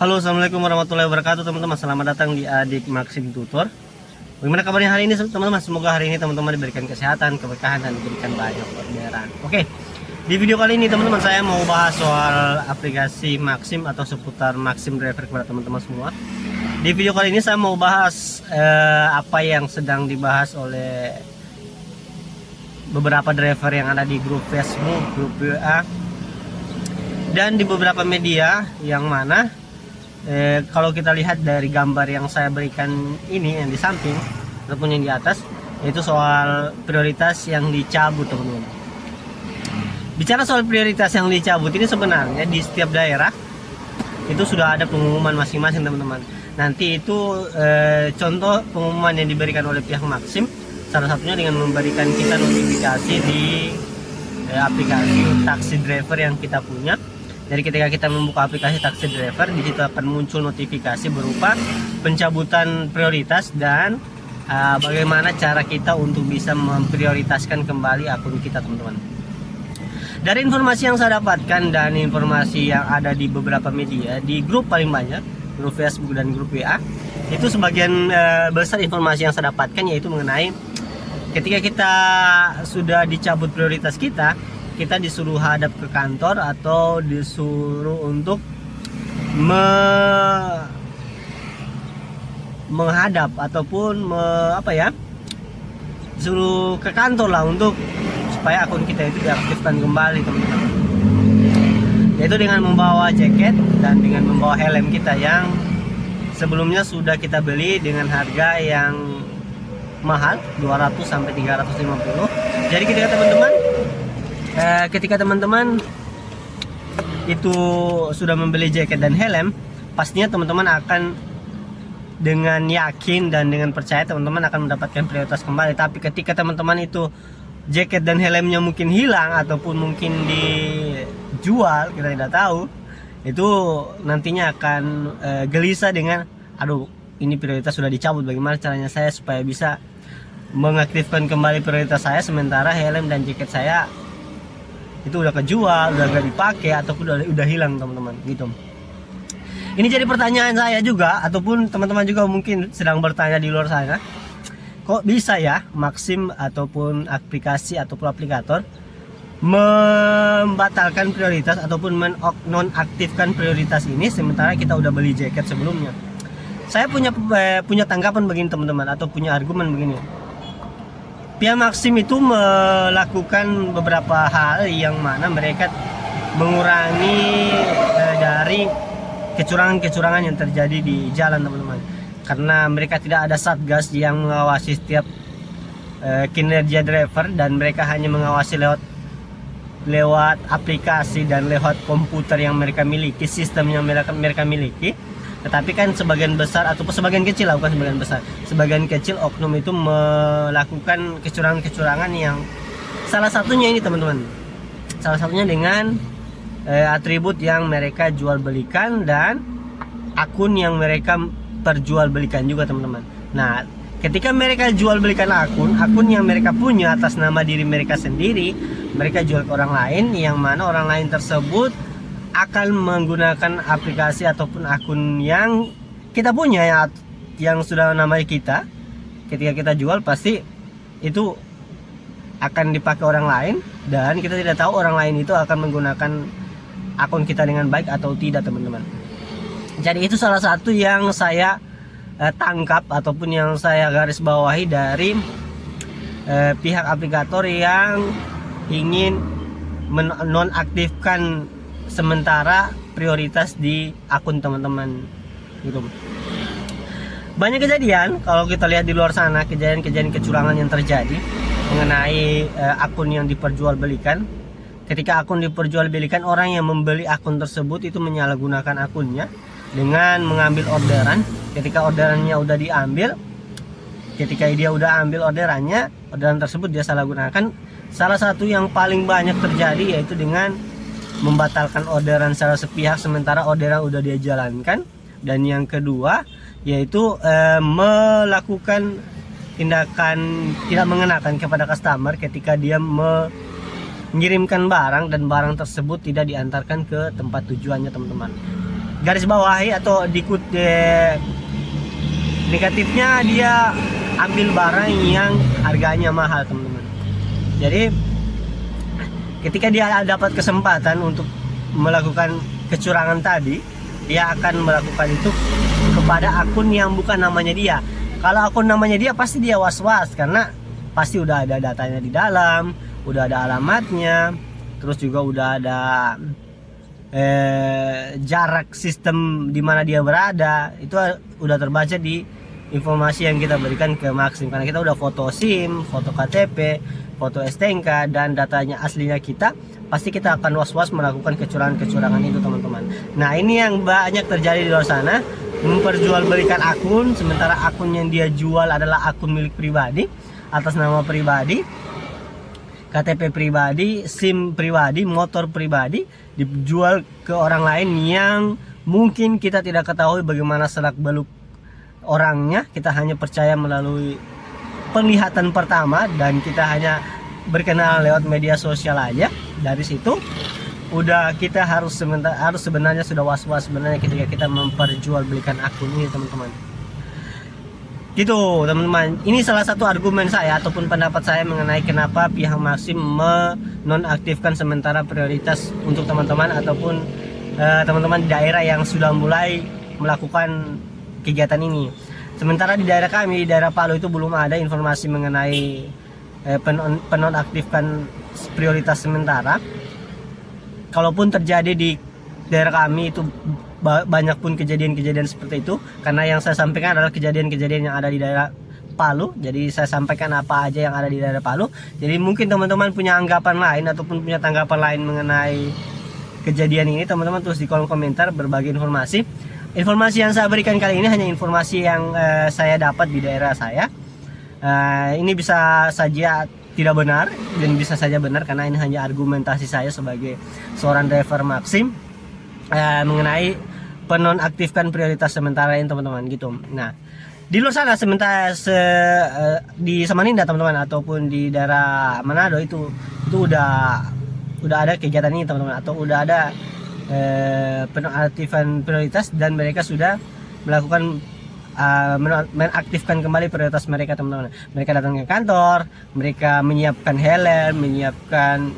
Halo, assalamualaikum warahmatullahi wabarakatuh teman-teman. Selamat datang di Adik Maxim Tutor. Bagaimana kabarnya hari ini teman-teman? Semoga hari ini teman-teman diberikan kesehatan, keberkahan, dan diberikan banyak orderan. Oke, di video kali ini teman-teman saya mau bahas soal aplikasi Maxim atau seputar Maxim Driver kepada teman-teman semua. Di video kali ini saya mau bahas apa yang sedang dibahas oleh beberapa driver yang ada di grup Facebook, grup WA, dan di beberapa media yang mana kalau kita lihat dari gambar yang saya berikan ini yang di samping ataupun yang di atas, yaitu soal prioritas yang dicabut teman-teman. Bicara soal prioritas yang dicabut ini sebenarnya di setiap daerah itu sudah ada pengumuman masing-masing teman-teman. Nanti itu contoh pengumuman yang diberikan oleh pihak Maxim, salah satunya dengan memberikan kita notifikasi di aplikasi taksi driver yang kita punya. Jadi ketika kita membuka aplikasi taksi driver, di situ akan muncul notifikasi berupa pencabutan prioritas dan bagaimana cara kita untuk bisa memprioritaskan kembali akun kita teman-teman. Dari informasi yang saya dapatkan dan informasi yang ada di beberapa media, di grup paling banyak, grup Facebook dan grup WA, itu sebagian besar informasi yang saya dapatkan yaitu mengenai ketika kita sudah dicabut prioritas kita disuruh hadap ke kantor atau disuruh untuk menghadap ataupun disuruh ke kantor lah untuk supaya akun kita itu diaktifkan kembali teman-teman. Yaitu dengan membawa jaket dan dengan membawa helm kita yang sebelumnya sudah kita beli dengan harga yang mahal 200 sampai 350. Jadi ketika teman-teman itu sudah membeli jaket dan helm, pastinya teman-teman akan dengan yakin dan dengan percaya teman-teman akan mendapatkan prioritas kembali. Tapi ketika teman-teman itu jaket dan helmnya mungkin hilang ataupun mungkin dijual, kita tidak tahu, itu nantinya akan gelisah dengan aduh, ini prioritas sudah dicabut, bagaimana caranya saya supaya bisa mengaktifkan kembali prioritas saya sementara helm dan jaket saya itu udah kejual, udah gak dipakai ataupun udah hilang teman-teman gitu. Ini jadi pertanyaan saya juga, ataupun teman-teman juga mungkin sedang bertanya di luar sana, kok bisa ya Maxim ataupun aplikasi ataupun aplikator membatalkan prioritas ataupun menonaktifkan prioritas ini sementara kita udah beli jaket sebelumnya. Saya punya tanggapan begini teman-teman, atau punya argumen begini. Pihak Maxim itu melakukan beberapa hal yang mana mereka mengurangi dari kecurangan-kecurangan yang terjadi di jalan teman-teman. Karena mereka tidak ada satgas yang mengawasi setiap kinerja driver dan mereka hanya mengawasi lewat aplikasi dan lewat komputer yang mereka miliki, sistem yang mereka miliki. Tetapi kan sebagian besar ataupun sebagian kecil lah, bukan sebagian besar, sebagian kecil oknum itu melakukan kecurangan-kecurangan yang salah satunya ini teman-teman, salah satunya dengan atribut yang mereka jual belikan dan akun yang mereka perjualbelikan juga teman-teman. Nah, ketika mereka jual belikan akun yang mereka punya atas nama diri mereka sendiri, mereka jual ke orang lain, yang mana orang lain tersebut akan menggunakan aplikasi ataupun akun yang kita punya yang sudah namanya kita. Ketika kita jual pasti itu akan dipakai orang lain dan kita tidak tahu orang lain itu akan menggunakan akun kita dengan baik atau tidak teman-teman. Jadi itu salah satu yang saya tangkap ataupun yang saya garis bawahi dari pihak aplikator yang ingin menonaktifkan sementara prioritas di akun teman-teman gitu. Banyak kejadian kalau kita lihat di luar sana, kejadian-kejadian kecurangan yang terjadi mengenai akun yang diperjualbelikan. Ketika akun diperjualbelikan, orang yang membeli akun tersebut itu menyalahgunakan akunnya dengan mengambil orderan. Ketika orderannya udah diambil, ketika dia udah ambil orderan tersebut dia salahgunakan. Salah satu yang paling banyak terjadi yaitu dengan membatalkan orderan secara sepihak sementara orderan udah dia jalankan. Dan yang kedua yaitu melakukan tindakan tidak mengenakan kepada customer ketika dia mengirimkan barang dan barang tersebut tidak diantarkan ke tempat tujuannya teman-teman. garis bawahi atau negatifnya, dia ambil barang yang harganya mahal teman-teman. Jadi ketika dia dapat kesempatan untuk melakukan kecurangan tadi, dia akan melakukan itu kepada akun yang bukan namanya dia. Kalau akun namanya dia pasti dia was-was, karena pasti udah ada datanya di dalam, udah ada alamatnya, terus juga udah ada jarak sistem di mana dia berada. Itu udah terbaca di informasi yang kita berikan ke Maxim, karena kita udah foto SIM, foto KTP, foto STNK, dan datanya aslinya kita. Pasti kita akan was-was melakukan kecurangan-kecurangan itu teman-teman. Nah ini yang banyak terjadi di luar sana, memperjualbelikan akun, sementara akun yang dia jual adalah akun milik pribadi, atas nama pribadi, KTP pribadi, SIM pribadi, motor pribadi, dijual ke orang lain yang mungkin kita tidak ketahui bagaimana selak-beluk orangnya. Kita hanya percaya melalui penglihatan pertama, dan kita hanya berkenalan lewat media sosial aja. Dari situ udah kita harus sebenarnya sudah was-was sebenarnya ketika kita memperjualbelikan akun ini teman-teman. Gitu teman-teman, ini salah satu argumen saya ataupun pendapat saya mengenai kenapa pihak Maxim menonaktifkan sementara prioritas untuk teman-teman ataupun teman-teman di daerah yang sudah mulai melakukan kegiatan ini. Sementara di daerah kami, di daerah Palu itu belum ada informasi mengenai penonaktifkan prioritas sementara. Kalaupun terjadi di daerah kami itu banyak pun kejadian-kejadian seperti itu, karena yang saya sampaikan adalah kejadian-kejadian yang ada di daerah Palu. Jadi saya sampaikan apa aja yang ada di daerah Palu. Jadi mungkin teman-teman punya anggapan lain ataupun punya tanggapan lain mengenai kejadian ini, teman-teman tulis di kolom komentar berbagi informasi. Informasi yang saya berikan kali ini hanya informasi yang saya dapat di daerah saya. Ini bisa saja tidak benar dan bisa saja benar, karena ini hanya argumentasi saya sebagai seorang driver Maxim mengenai penonaktifkan prioritas sementara ini teman-teman gitu. Nah di luar sana sementara di Samarinda teman-teman ataupun di daerah Manado itu udah ada kegiatan ini teman-teman, atau udah ada penonaktifan prioritas, dan mereka sudah melakukan menaktifkan kembali prioritas mereka teman-teman. Mereka datang ke kantor, mereka menyiapkan helm, menyiapkan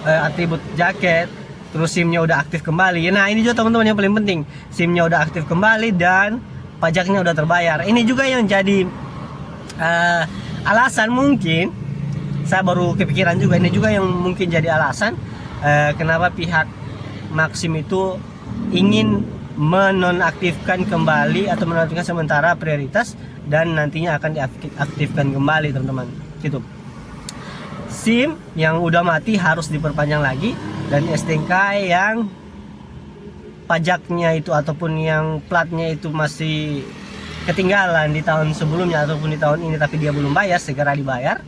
atribut jaket, terus SIM-nya udah aktif kembali. Nah ini juga teman-teman yang paling penting, SIM-nya udah aktif kembali dan pajaknya udah terbayar. Ini juga yang jadi alasan, mungkin saya baru kepikiran juga, ini juga yang mungkin jadi alasan kenapa pihak Maxim itu ingin menonaktifkan kembali atau menonaktifkan sementara prioritas, dan nantinya akan diaktifkan kembali teman-teman gitu. SIM yang udah mati harus diperpanjang lagi, dan STNK yang pajaknya itu ataupun yang platnya itu masih ketinggalan di tahun sebelumnya ataupun di tahun ini tapi dia belum bayar, segera dibayar.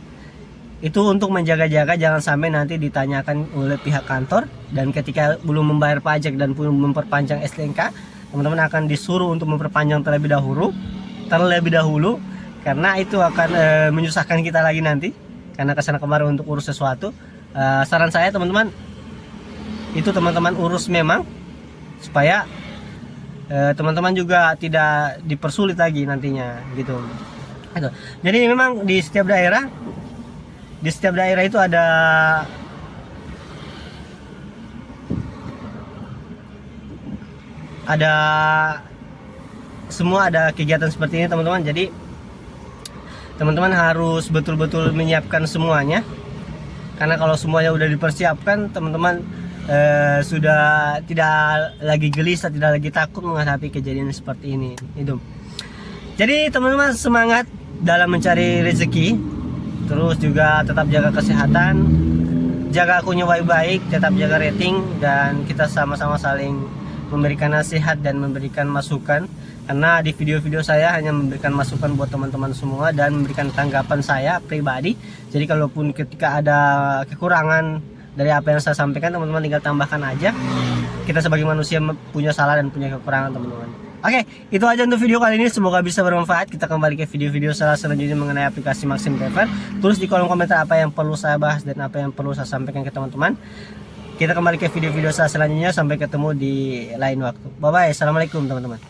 Itu untuk menjaga-jaga jangan sampai nanti ditanyakan oleh pihak kantor, dan ketika belum membayar pajak dan belum memperpanjang STNK, teman-teman akan disuruh untuk memperpanjang terlebih dahulu, karena itu akan menyusahkan kita lagi nanti karena kesana kemari untuk urus sesuatu. Saran saya teman-teman, itu teman-teman urus memang supaya teman-teman juga tidak dipersulit lagi nantinya gitu. Jadi memang di setiap daerah itu ada semua ada kegiatan seperti ini teman-teman. Jadi teman-teman harus betul-betul menyiapkan semuanya, karena kalau semuanya udah dipersiapkan, teman-teman sudah tidak lagi gelisah, tidak lagi takut menghadapi kejadian seperti ini itu. Jadi teman-teman semangat dalam mencari rezeki. Terus juga tetap jaga kesehatan, jaga akunnya baik-baik, tetap jaga rating, dan kita sama-sama saling memberikan nasihat dan memberikan masukan. Karena di video-video saya hanya memberikan masukan buat teman-teman semua dan memberikan tanggapan saya pribadi. Jadi kalaupun ketika ada kekurangan dari apa yang saya sampaikan, teman-teman tinggal tambahkan aja. Kita sebagai manusia punya salah dan punya kekurangan teman-teman. Oke, itu aja untuk video kali ini. Semoga bisa bermanfaat. Kita kembali ke video-video selanjutnya mengenai aplikasi Maxim Driver. Tulis di kolom komentar apa yang perlu saya bahas dan apa yang perlu saya sampaikan ke teman-teman. Kita kembali ke video-video selanjutnya, sampai ketemu di lain waktu. Bye bye. Assalamualaikum teman-teman.